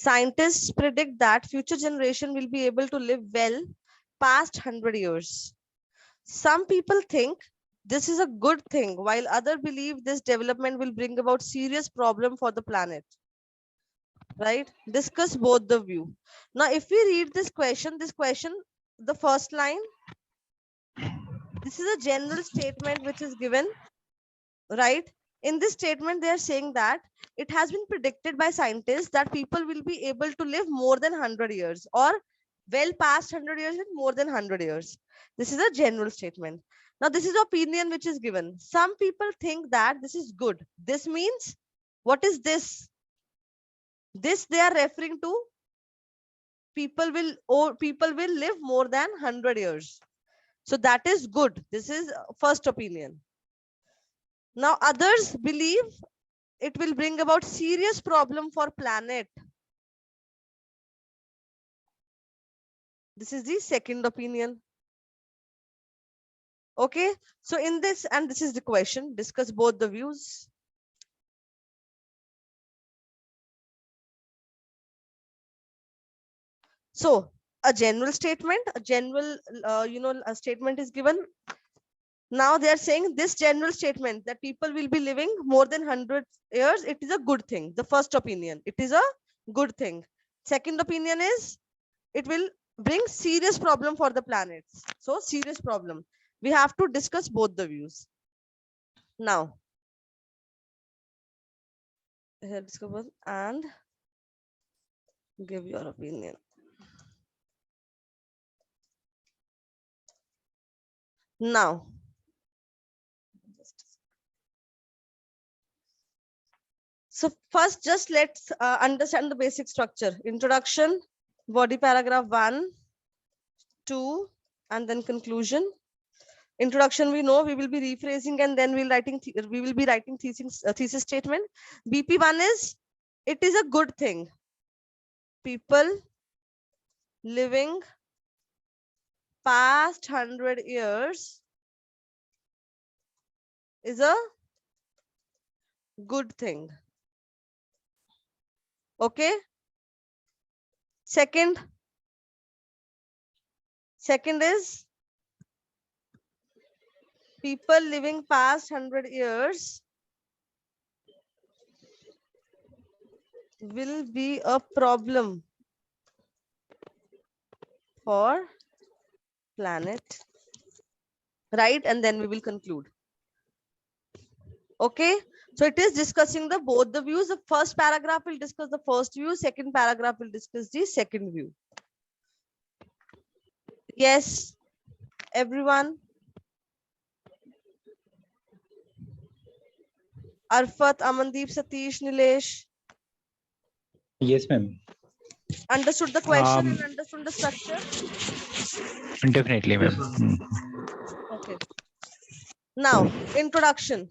Scientists predict that future generation will be able to live well past 100 years. Some people think this is a good thing, while others believe this development will bring about serious problem for the planet. Right? Discuss both the view. Now, if we read this question, the first line, this is a general statement which is given, right? In this statement, they are saying that it has been predicted by scientists that people will be able to live more than 100 years or well past 100 years and more than 100 years. This is a general statement. Now, this is opinion which is given. Some people think that this is good. This means, what is this? This they are referring to people will live more than 100 years. So that is good. This is first opinion. Now, others believe it will bring about serious problem for planet. This is the second opinion. Okay, so in this, and this is the question, discuss both the views. So a general statement, a statement is given. Now they are saying this general statement that people will be living more than 100 years, it is a good thing. The first opinion, it is a good thing. Second opinion is it will bring serious problem for the planet. So serious problem. We have to discuss both the views. Now, here discover and give your opinion. Now, so first, just let's understand the basic structure. Introduction, body paragraph 1, 2, and then conclusion. Introduction, we know we will be rephrasing and then we will be writing thesis statement. BP1 is, it is a good thing. People living past 100 years is a good thing. Okay. Second is people living past 100 years will be a problem for planet, right? And then we will conclude. Okay, so it is discussing the both the views. The first paragraph will discuss the first view, second paragraph will discuss the second view. Yes, everyone. Arfat, Amandeep, Satish, Nilesh. Yes, ma'am. Understood the question and understood the structure? Definitely, ma'am. Okay. Now, introduction.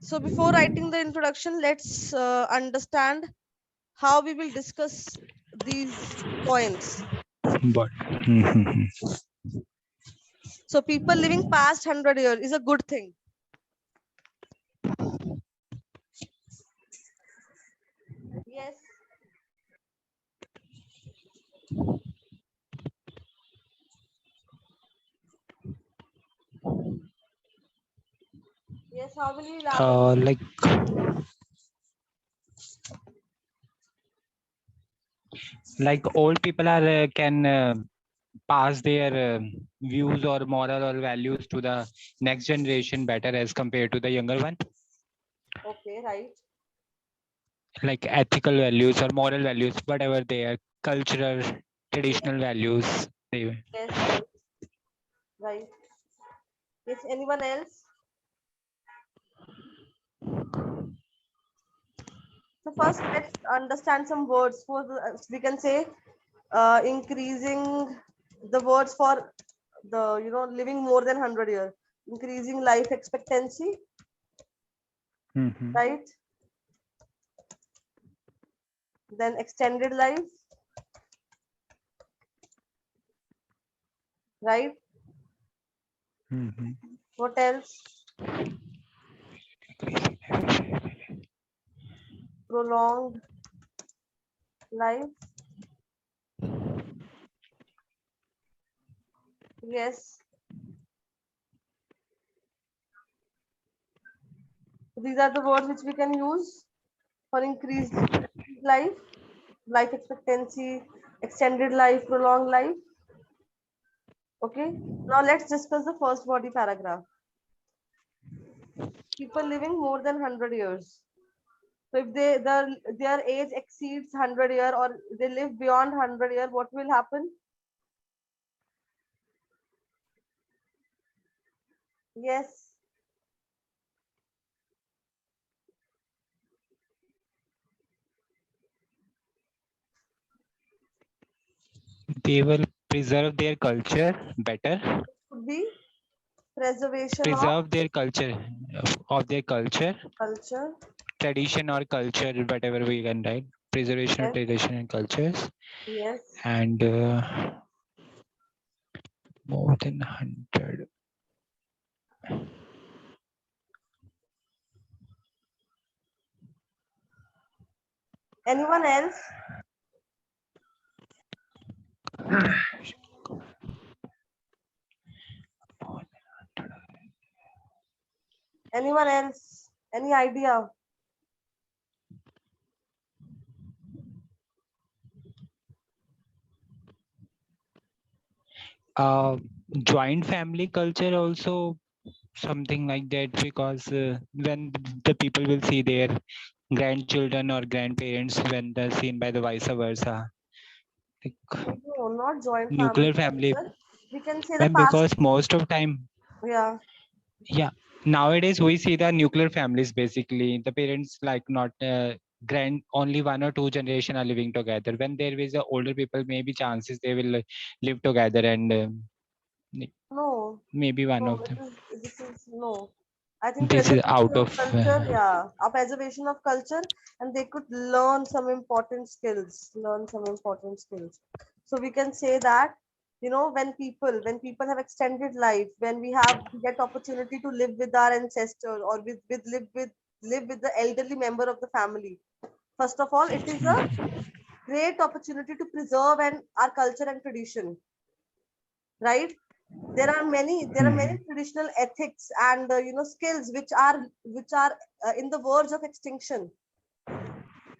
So before writing the introduction, let's understand how we will discuss these points. But So people living past 100 years is a good thing. Yes. Yes, how will you elaborate? like old people are can pass their views or moral or values to the next generation better as compared to the younger one. Okay, right. Like ethical values or moral values, whatever they are, cultural, traditional values. Yes, right. Right. Yes, anyone else? So first, let's understand some words for the, we can say increasing the words for the, living more than 100 years, increasing life expectancy, right? Then extended life, right? What else? Prolonged life. Yes. These are the words which we can use for increased life, life expectancy, extended life, prolonged life. Okay. Now let's discuss the first body paragraph. People living more than 100 years. So if their age exceeds 100 year or they live beyond 100 year, what will happen? Yes. They will preserve their culture better, Could be preservation of preserve their culture of their culture, culture. tradition or culture, whatever we can write, preservation of Yes. tradition and cultures, Yes. and more than 100. Anyone else? Anyone else? Any idea? uh, Joint family culture also something like that, because when the people will see their grandchildren or grandparents when they're seen by the vice versa, like No, not joint family nuclear family, culture. We can say the when past. because most of time, Yeah. yeah, nowadays we see the nuclear families, basically the parents like not grand, only one or two generation are living together. When there is a older people, maybe chances they will live together, and like, No. maybe one No, of them. this is no. I think This is preservation out of of culture, yeah, a preservation of culture, and they could learn some important skills. Learn some important skills. So we can say that, when people have extended life, when we get opportunity to live with our ancestors or live with the elderly member of the family. First of all, it is a great opportunity to preserve and our culture and tradition, right? There are many Mhm, traditional ethics and skills which are in the verge of extinction,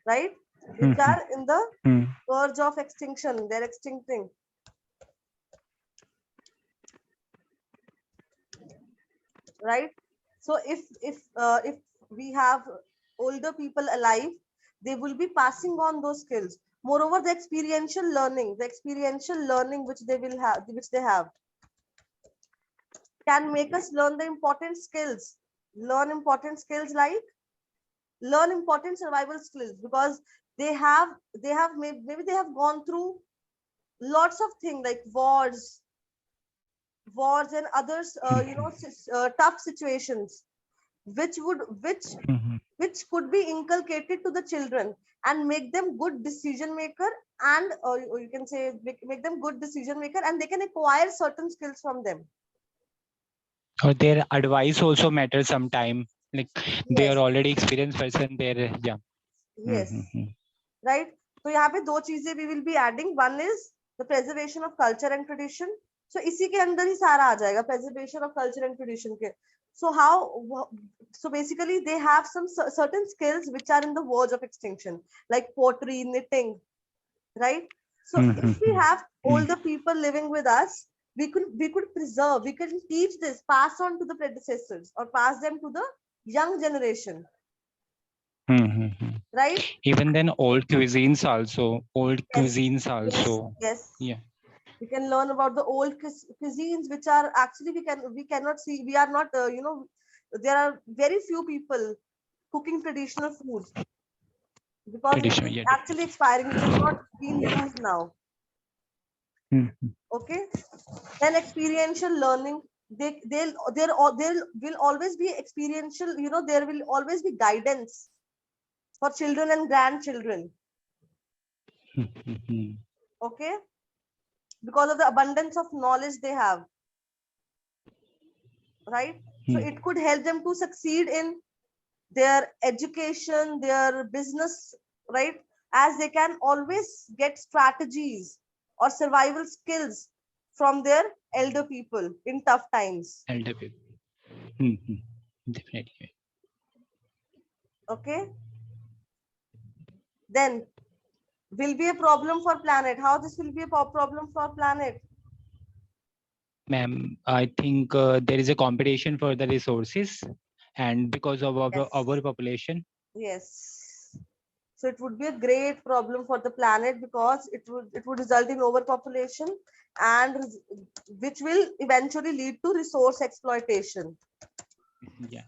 right? Which mhm, are in the mhm, verge of extinction, they're extincting, right? So if we have older people alive, they will be passing on those skills. Moreover, the experiential learning which they have can make us learn important skills like learn important survival skills, because maybe they have gone through lots of things like wars and others, mhm, tough situations, which would mhm. which could be inculcated to the children and make them good decision maker, and or you can say make them good decision maker, and they can acquire certain skills from them. Or their advice also matters sometime. Like they are Yes. already experienced person. There, yeah. Yes. Mhm, right. तो यहाँ पे दो चीजें we will be adding. One is the preservation of culture and tradition. So इसी के अंदर ही सारा आ जाएगा, preservation of culture and tradition के. So how so basically they have some certain skills which are in the verge of extinction, like pottery, knitting, right? So if we mhm, have mhm, older people living with us, we could preserve, we can teach this, pass on to the predecessors or pass them to the young generation, mhm, mhm. right? Even then, old cuisines also. Old Yes, cuisines yes, also. yes. Yeah. We can learn about the old cuisines which are actually we cannot see, we are not there are very few people cooking traditional foods because it Traditional. is Yeah. actually expiring, which is not being used now. Mhm, Okay. Then experiential learning, there will always be experiential, there will always be guidance for children and grandchildren. mhm, Okay, because of the abundance of knowledge they have, right? So mhm, it could help them to succeed in their education, their business, right? as they can always get strategies or survival skills from their elder people in tough times. elder people. Mhm. Definitely. Okay, then will be a problem for planet. How this will be a problem for planet? Ma'am, I think there is a competition for the resources, and because of Yes, our population. yes. So it would be a great problem for the planet because it would result in overpopulation and which will eventually lead to resource exploitation. Yeah.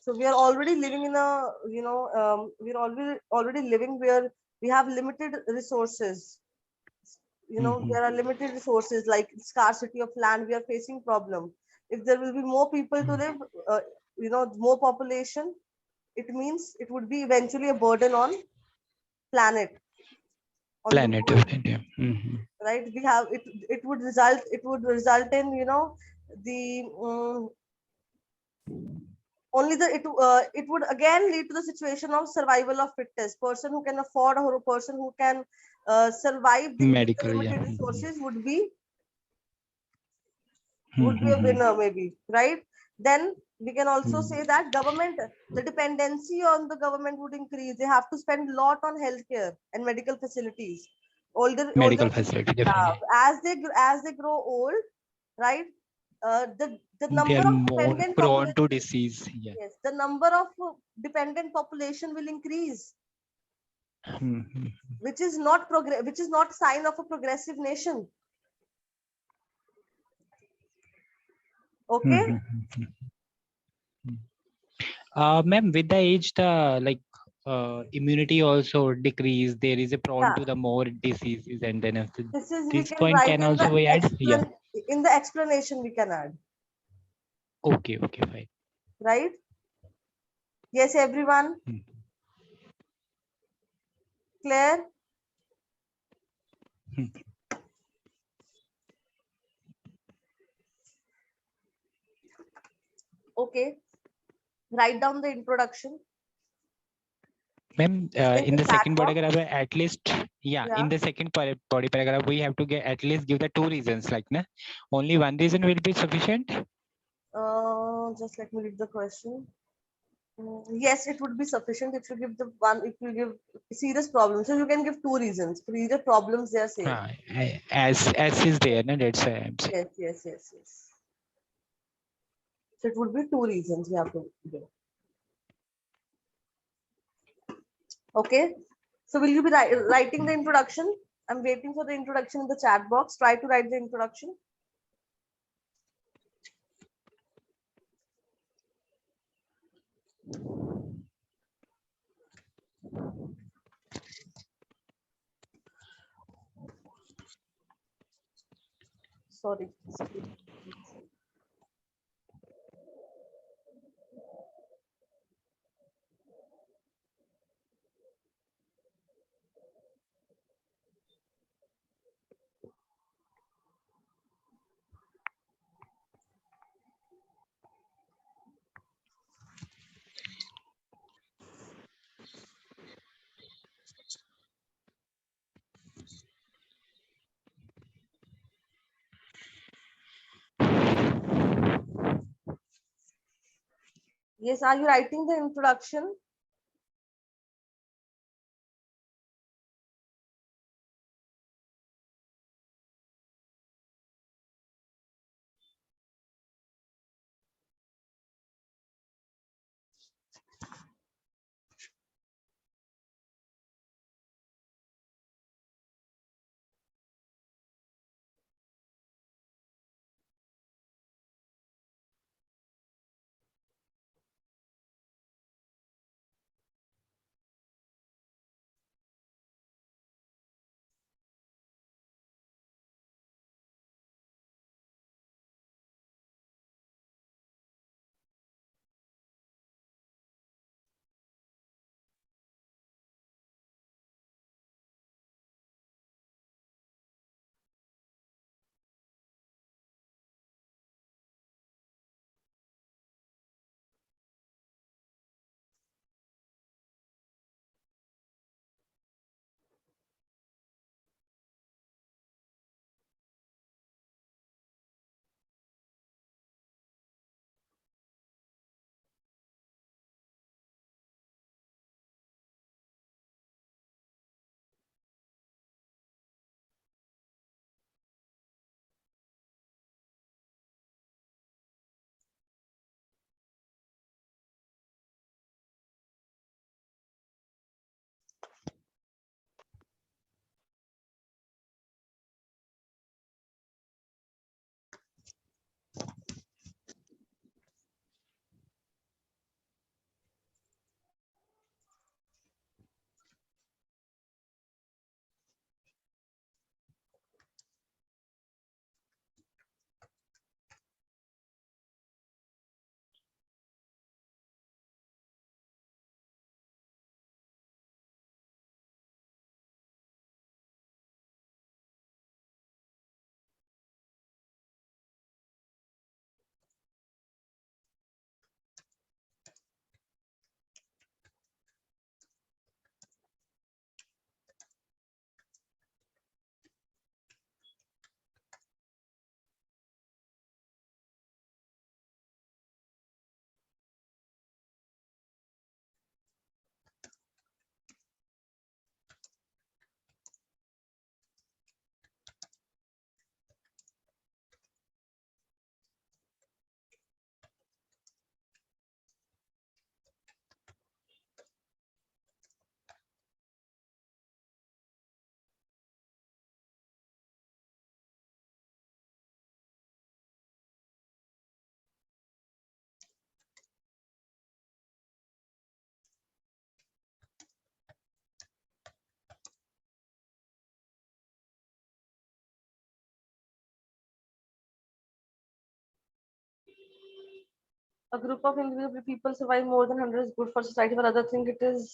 So we are already living in a, we're already living where we have limited resources. Mhm. There are limited resources like scarcity of land. We are facing problem. If there will be more people to live, uh, more population, it means it would be eventually a burden on planet, on the Planet, world, definitely. Mhm. right? We have it. It would result in the only the it would again lead to the situation of survival of fittest. Person who can afford or a person who can survive with the Medical, yeah. limited Mhm. resources would be a Mhm. winner, maybe, right? Then we can also Mhm. say that government, the dependency on the government would increase. They have to spend a lot on healthcare and medical facilities. Older Medical facility, uh, definitely. as they grow old, right? The They number are of more dependent prone to population, disease. Yeah. yes, the number of dependent population will increase, Mhm. which is not sign of a progressive nation. Okay. Mhm. Ma'am, with the age, the like immunity also decrease. There is a prone Yeah, to the more diseases, and then after this is we this can point write can also be add. Yeah. in the explanation we can add, Okay. Okay. Fine. right? Yes, everyone, Mm. clear? Mm. Okay, write down the introduction Ma'am, in in the the chat second body box. paragraph, at least, yeah, in Yeah. the second body paragraph, we have to get at least give the two reasons. Like, na, only one reason will be sufficient. Just let me read the question. Yes, it would be sufficient if you give the one, if you give serious problems. So you can give two reasons for either problems they are saying. As is there, na, that's why I'm saying. Yes, yes, yes, yes. So it would be two reasons we have to give. Okay. So will you be writing the introduction? I'm waiting for the introduction in the chat box. Try to write the introduction. Sorry. Yes, are you writing the introduction? A group of individual people survive more than 100 is good for society, but other thing it is.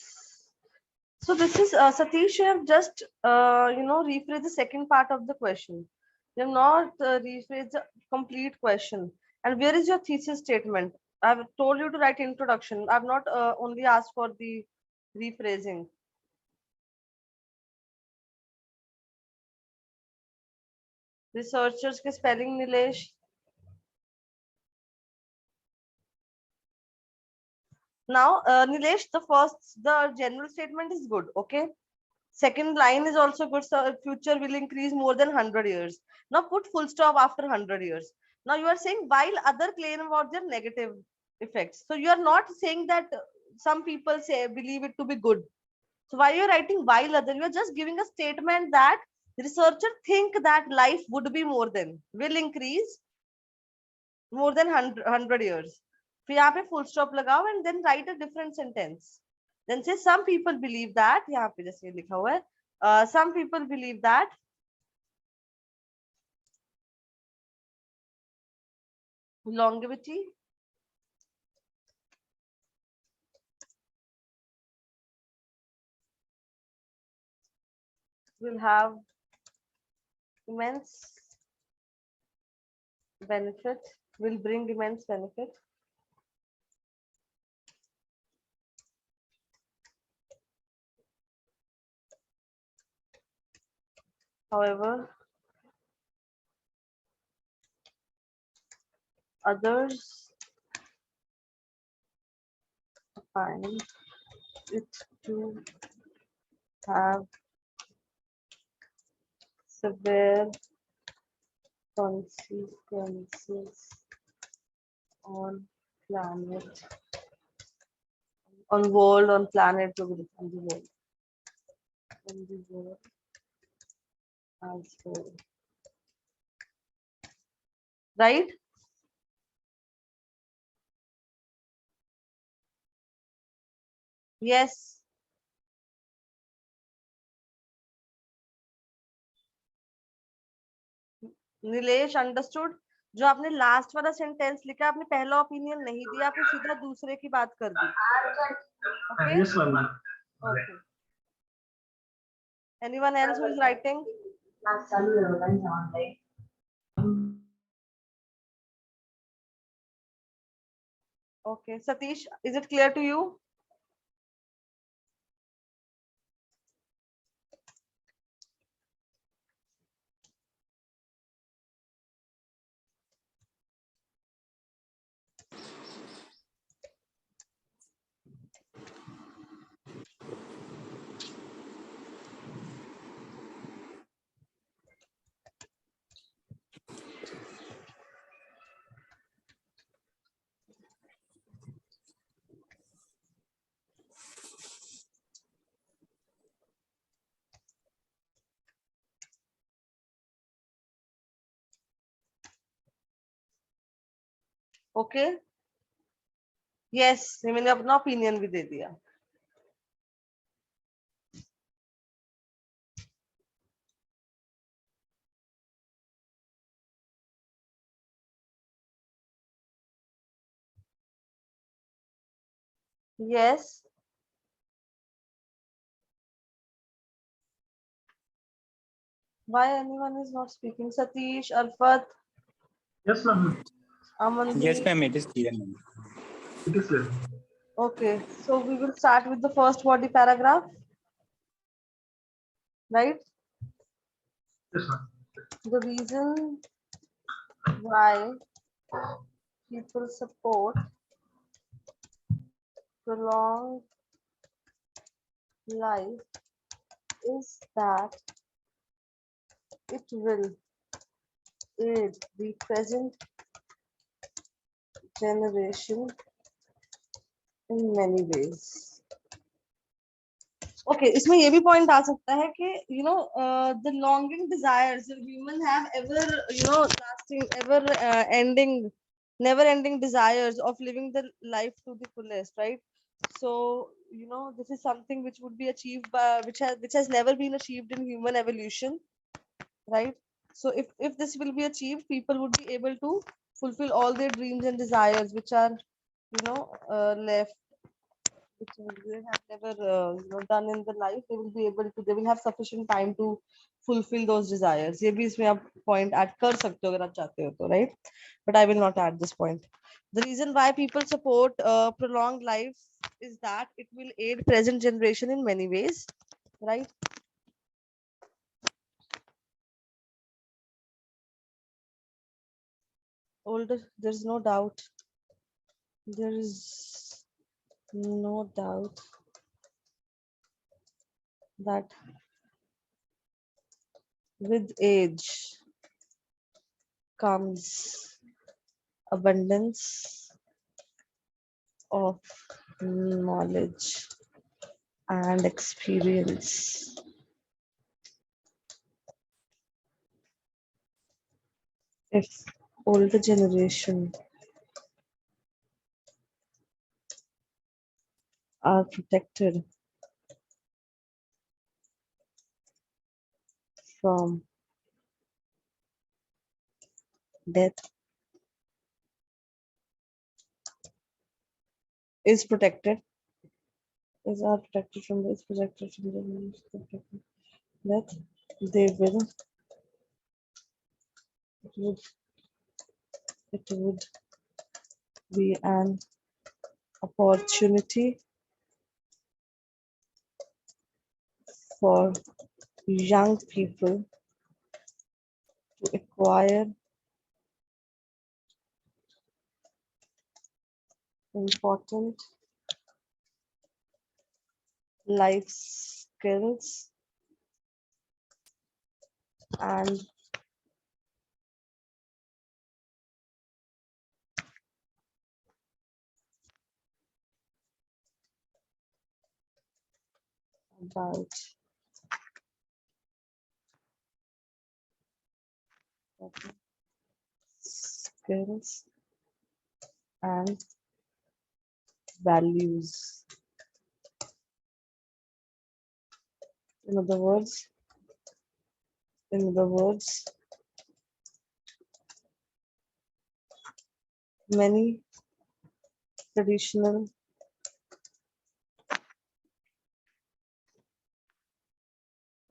So this is Satish. You have just rephrase the second part of the question. You have not rephrased the complete question. And where is your thesis statement? I've told you to write introduction. I've not only asked for the rephrasing. Researchers के spelling Nilesh. Now, Nilesh, the general statement is good. Okay. Second line is also good. So future will increase more than 100 years. Now put full stop after 100 years. Now you are saying while other claim about their negative effects. So you are not saying that some people say believe it to be good. So why you are writing while other? You are just giving a statement that researchers think that life would be more than will increase more than 100 years. फिर यहाँ पे full stop लगाओ and then write a different sentence. Then say some people believe that यहाँ पे जैसे लिखा हुआ है some people believe that longevity will have immense benefit, will bring immense benefit. However, others find it to have severe consequences on planet, on world, on planet, on the world, on the world as well. Right? Yes. Nilesh understood. जो आपने last वाला sentence लिखा आपने पहला opinion नहीं दिया आपने सीधा दूसरे की बात कर दी. Okay. Yes, ma'am. Okay. Anyone else who is writing? Okay, Satish, is it clear to you? Okay. Yes, मैंने अपना ओपिनियन भी दे दिया. Yes. Why anyone is not speaking? Satish, Arfat, Yes, ma'am. Amandeep. Yes, ma'am, it is clear, ma'am. It is clear. Okay, so we will start with the first body paragraph. Right? Yes, ma'am. The reason why people support prolonged life is that it will aid the present generation in many ways. Okay, इसमें ये भी point आ सकता है कि the longing desires human have ever lasting ever ending never ending desires of living the life to the fullest, right? So this is something which would be achieved by which has never been achieved in human evolution, right? So if this will be achieved, people would be able to fulfill all their dreams and desires which are left, which they have never done in the life, they will be able to, they will have sufficient time to fulfill those desires. ये भी इसमें आप point add कर सकते हो अगर आप चाहते हो तो, right? But I will not add this point. The reason why people support prolonged life is that it will aid present generation in many ways, right? Older, there's no doubt. There is no doubt that with age comes abundance of knowledge and experience. If older generation are protected from death, is protected, is are protected from is protected from death, they will, it would, it would be an opportunity for young people to acquire important life skills and about skills and values. In other words, in other words, many traditional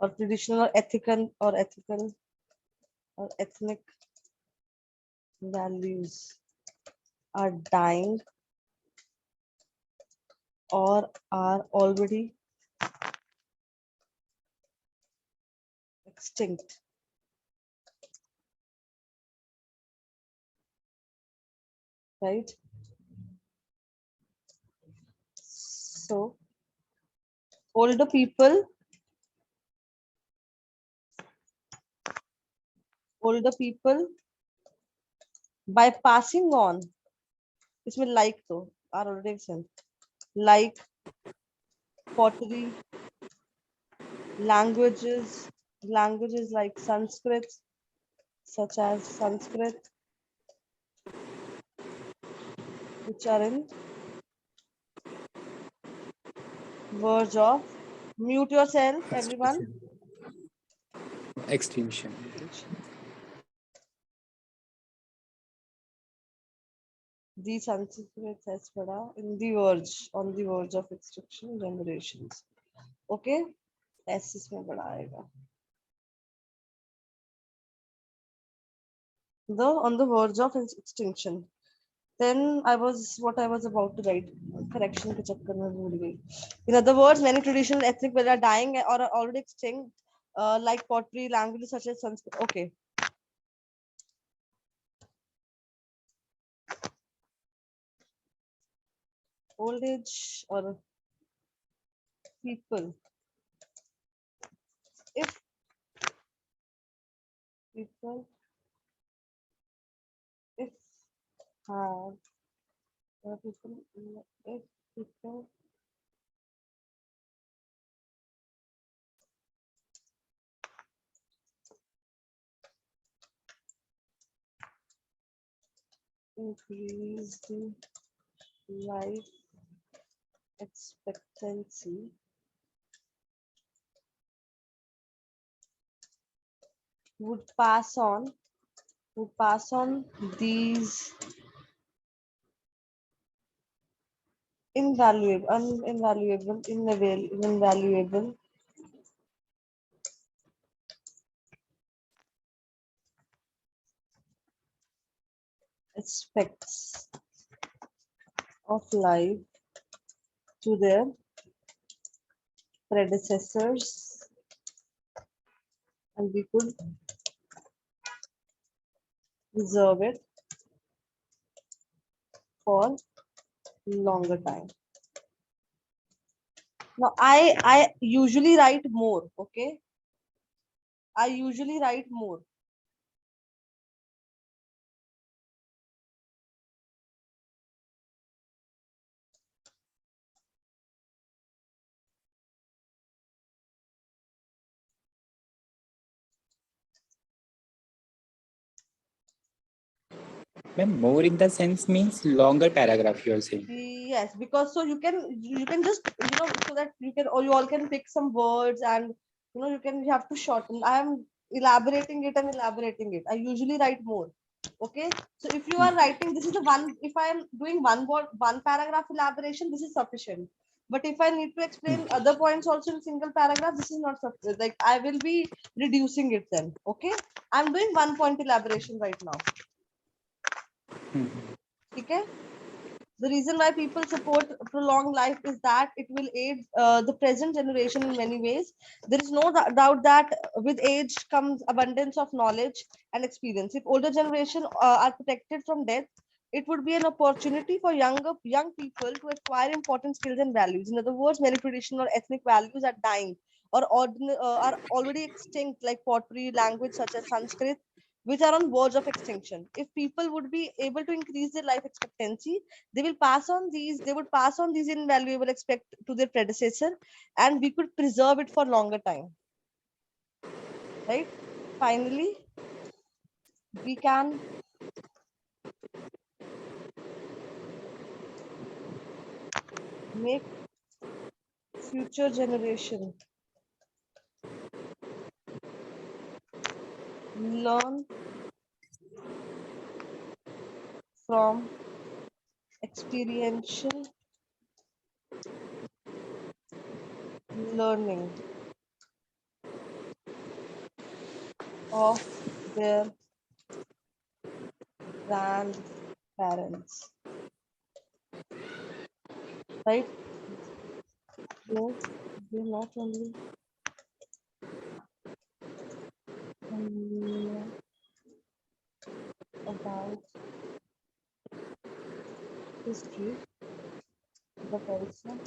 or ethical or ethnic values are dying or are already extinct, right? So older people, older people by passing on, इसमें like तो are already extinct, like pottery, languages like Sanskrit, such as Sanskrit, which are in verge of, mute yourself, everyone. Extinction. The Sanskrit has पढ़ा in the verge, on the verge of extinction generations. Okay, ऐसे इसमें पढ़ा आएगा. Though on the verge of extinction. Then I was what I was about to write. Correction के चक्कर में भूल गई. In other words, many traditional ethnic people are dying or are already extinct, like pottery, languages such as Sanskrit. Okay. Old age or people. If people, if have people, if people increase the life expectancy, would pass on these invaluable aspects of life to their predecessors, and we could preserve it for longer time. Now, I usually write more. Okay, I usually write more. Ma'am, more in the sense means longer paragraph you are saying. Yes, because so you can just so that you can, or you all can pick some words, and you have to shorten. I am elaborating it and elaborating it. I usually write more. Okay, so if you are writing, this is the one. If I am doing one word, one paragraph elaboration, this is sufficient. But if I need to explain other points also in single paragraph, this is not sufficient. Like I will be reducing it then. Okay, I'm doing 1 point elaboration right now. Okay. The reason why people support prolonged life is that it will aid the present generation in many ways. There is no doubt that with age comes abundance of knowledge and experience. If older generation are protected from death, it would be an opportunity for young people to acquire important skills and values. In other words, many traditional or ethnic values are dying or are already extinct, like pottery, language such as Sanskrit, which are on verge of extinction. If people would be able to increase their life expectancy, they would pass on these invaluable aspects to their predecessor, and we could preserve it for longer time. Right? Finally, we can make future generation learn from experiential learning of their grandparents. Right? They not only know about history, but also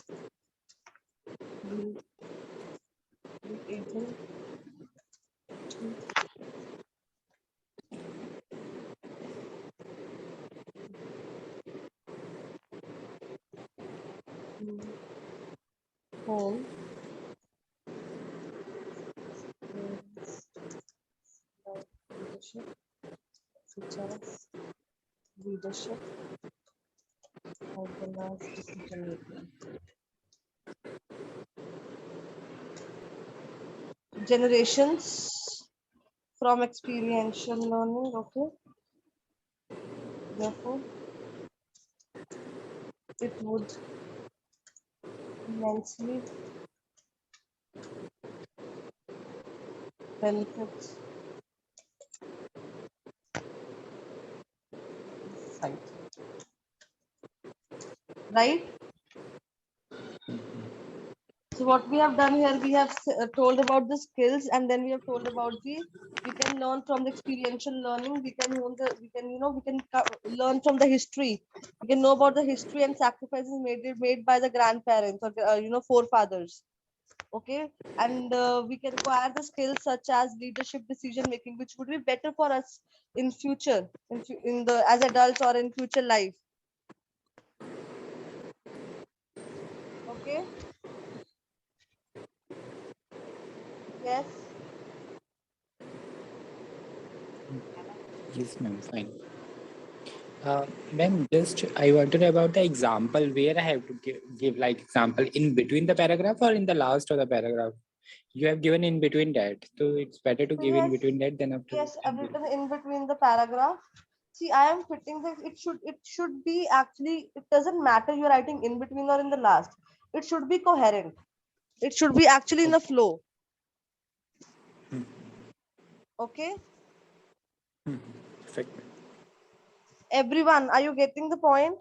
will be able to hone skills like leadership, such as leadership, organized decision making. Generations from experiential learning, okay. Therefore, it would immensely benefit society. Right? So what we have done here, we have told about the skills, and then we have told about we can learn from the experiential learning. We can learn learn from the history. We can know about the history and sacrifices made by the grandparents or forefathers. Okay, and we can acquire the skills such as leadership, decision making, which would be better for us in future, in the as adults or in future life. Okay. Yes. Yes, ma'am, fine. Ma'am, just I wanted about the example where I have to give like example in between the paragraph or in the last of the paragraph. You have given in between that, so it's better to So give in yes, between that than after. yes, I've written in between the paragraph. See, I am fitting the it should be actually, it doesn't matter you're writing in between or in the last. It should be coherent. It should be actually in a flow. Okay? Perfect. Everyone, are you getting the point?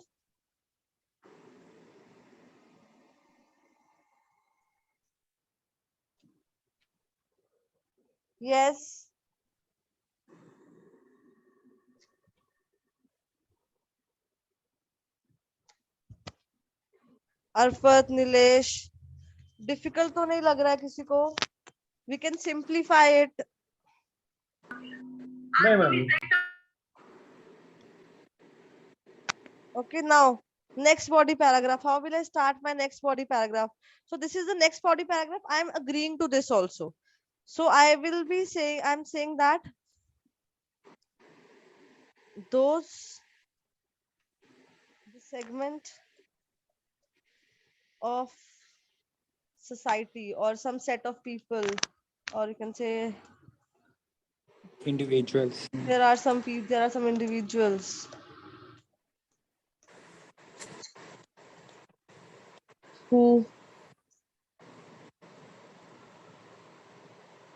Yes. Arfat, Nilesh, difficult तो नहीं लग रहा है किसी को? We can simplify it. नहीं ma'am. Okay, now next body paragraph. How will I start my next body paragraph? So this is the next body paragraph. I am agreeing to this also. So I will be saying, I'm saying that those, the segment of society or some set of people, or you can say Individuals. there are some people, there are some individuals who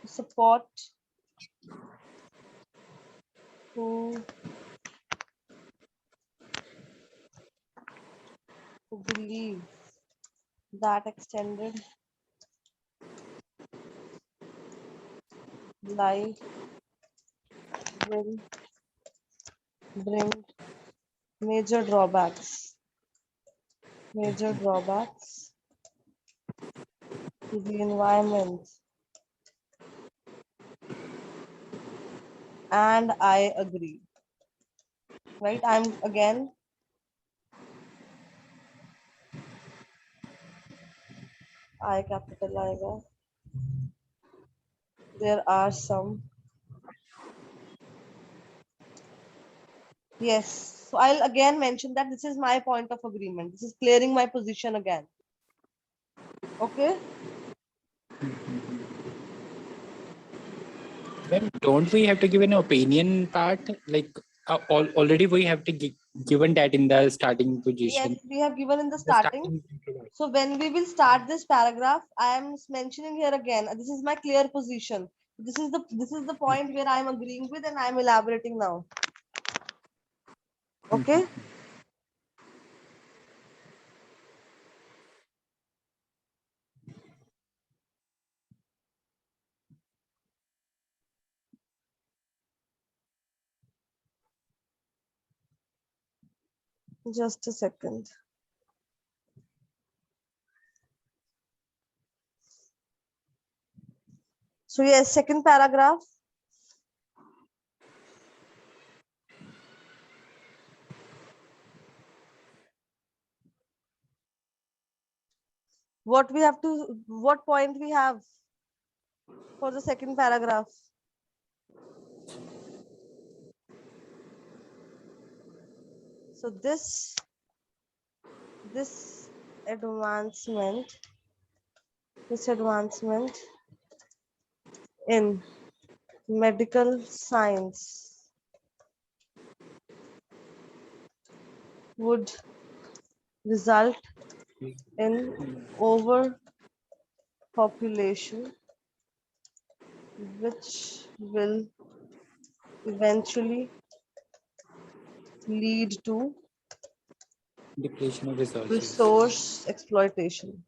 support, who believe that extended life will bring major drawbacks to the environment, and I agree. Right? I'm again, I capital आएगा. There are some. Yes. So I'll again mention that this is my point of agreement. This is clearing my position again. Okay. Then don't we have to give an opinion part? Like already we have to given that in the starting position. Yes, we have given in the The starting. introduction. So when we will start this paragraph, I am mentioning here again, this is my clear position. This is the point where I am agreeing with and I am elaborating now. Okay. Just a second. So yes, second paragraph. What we have to, what point we have for the second paragraph? So this advancement in medical science would result in overpopulation, which will eventually lead to Depletion of resources. resource exploitation.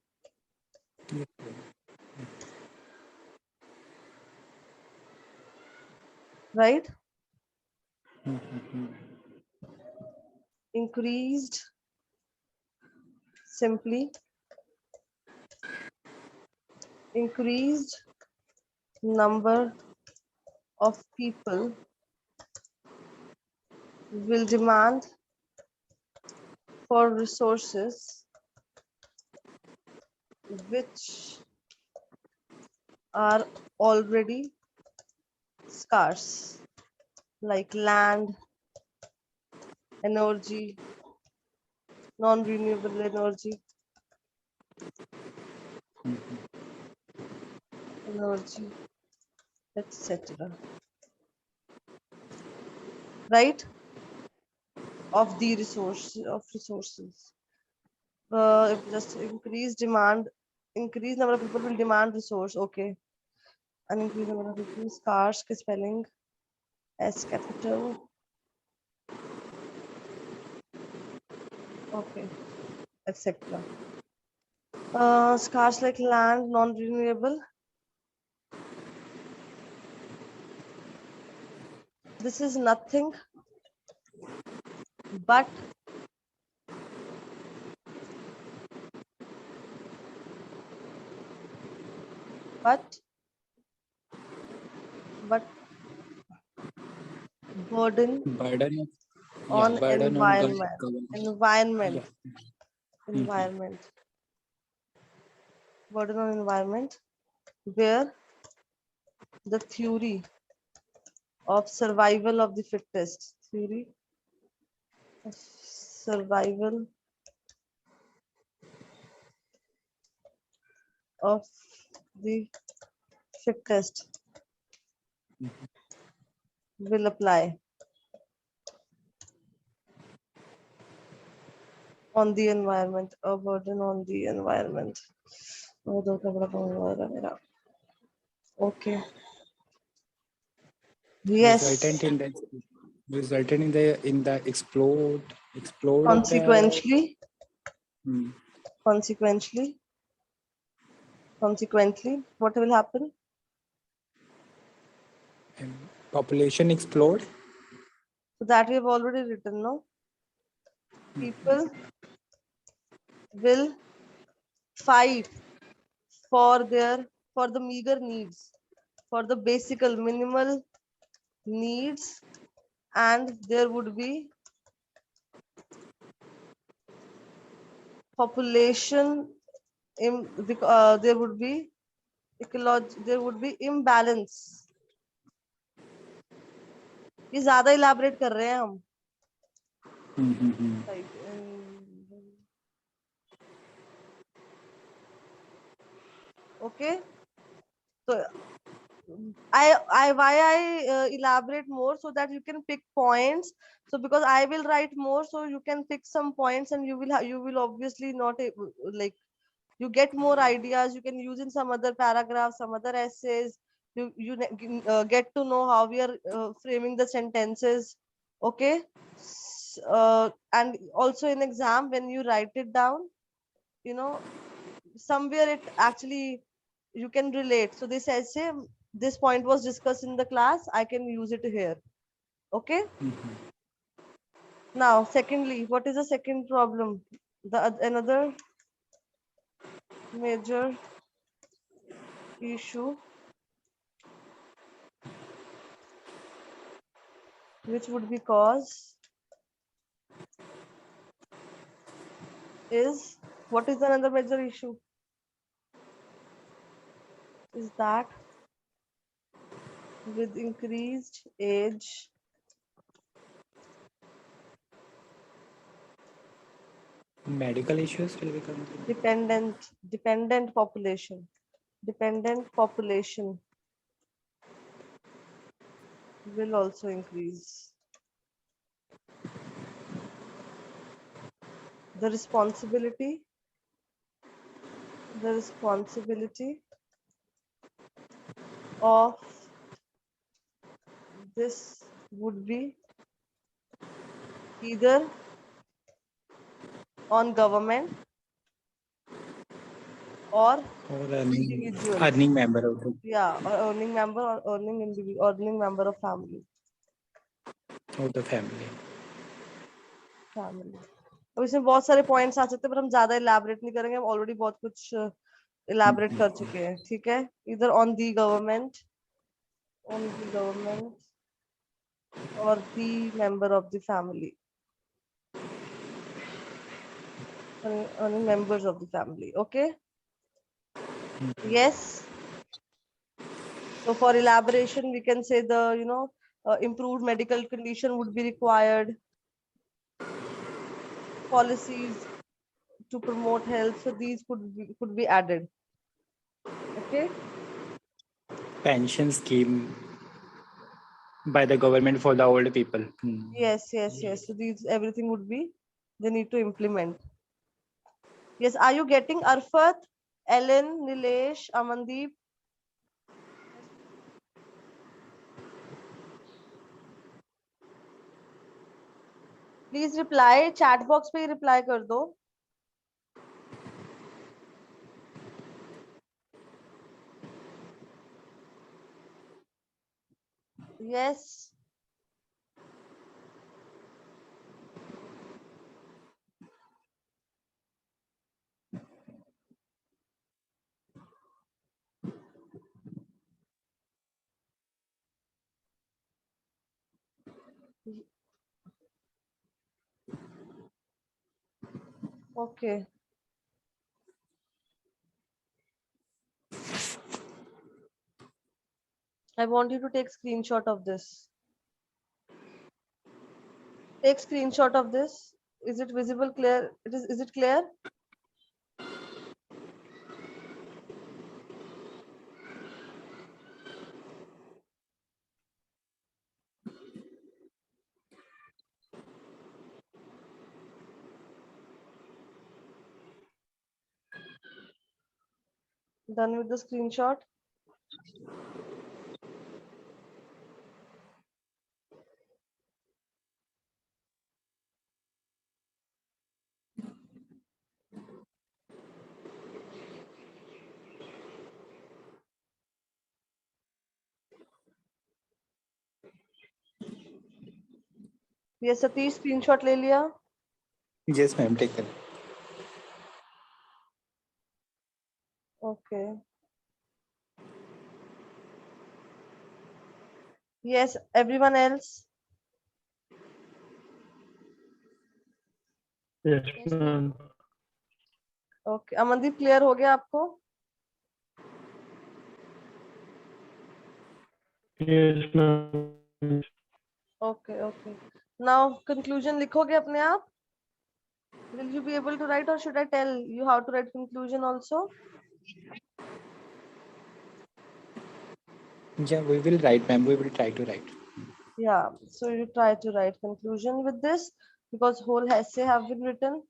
Right? Increased number of people will demand for resources which are already scarce, like land, energy, non-renewable energy, etc. Right? of the resources. If just increase demand, increase number of people will demand resource. Okay. An increase number of people, scarce के spelling S capital. Okay, etc. Scarce like land, non-renewable. This is nothing but burden Burden of on burden on environment. Yeah. Environment. Burden on environment, where the theory of survival of the fittest. Theory of survival of the fittest will apply on the environment. A burden on the environment. Okay. Resultant Yes. in the explode of the Consequently, Hmm. consequently, consequently, what will happen? Population explode. So that we have already written, no? People will fight for the meager needs, for the basic minimal needs, and there would be population there would be there would be imbalance. ये ज्यादा elaborate कर रहे हैं हम. Right. Okay. So I why I elaborate more so that you can pick points. So because I will write more, so you can pick some points, and you will obviously not like you get more ideas. You can use in some other paragraphs, some other essays. Get to know how we are framing the sentences. Okay. And also in exam when you write it down, you know, somewhere it actually you can relate. So this essay, this point was discussed in the class, I can use it here. Okay. Now secondly, what is the second problem? Another major issue which would be cause is, what is another major issue? Is that with increased age, Medical issues will become dependent population will also increase. The responsibility of this would be either on government or or individuals. earning member of the Yeah, or earning member or earning member of family. family. अब इसमें बहुत सारे points आ सकते हैं, पर हम ज्यादा elaborate नहीं करेंगे, हम ऑलरेडी बहुत कुछ इलैबोरेट कर चुके हैं. ठीक है. इधर on the government or the member of the family, earning members of the family. Okay. Yes. So for elaboration, we can say the improved medical condition would be required. Policies to promote health, so these could be added. Okay. Pension scheme by the government for the old people. Yes. So these everything would be they need to implement. Yes, are you getting Arfat, Ellen, Nilesh, Amandeep? Please reply. Chat box पे ही reply कर दो. Yes. Okay. I want you to take screenshot of this. Take screenshot of this. Is it visible? Clear? Is it clear? Done with the screenshot? Yes, Satish screenshot ले लिया. Yes, ma'am, taken. Okay. Yes, everyone else. Yes, ma'am. Okay. Amandeep clear हो गया आपको? Yes, ma'am. Okay. Now conclusion लिखोगे अपने आप? Will you be able to write, or should I tell you how to write conclusion also? Yeah, we will write, ma'am. We will try to write. Yeah. So you try to write conclusion with this because whole essay have been written.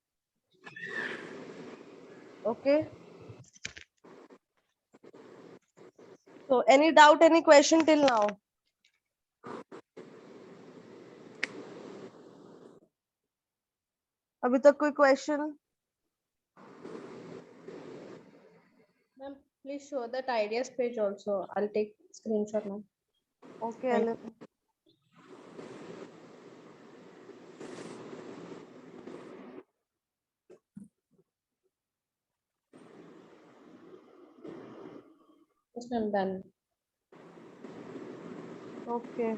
Okay. So any doubt, any question till now? अभी तक कोई question? Ma'am, please show that ideas page also. I'll take screenshot now. Okay, Thank Ellen. Yes, ma'am, done. Okay.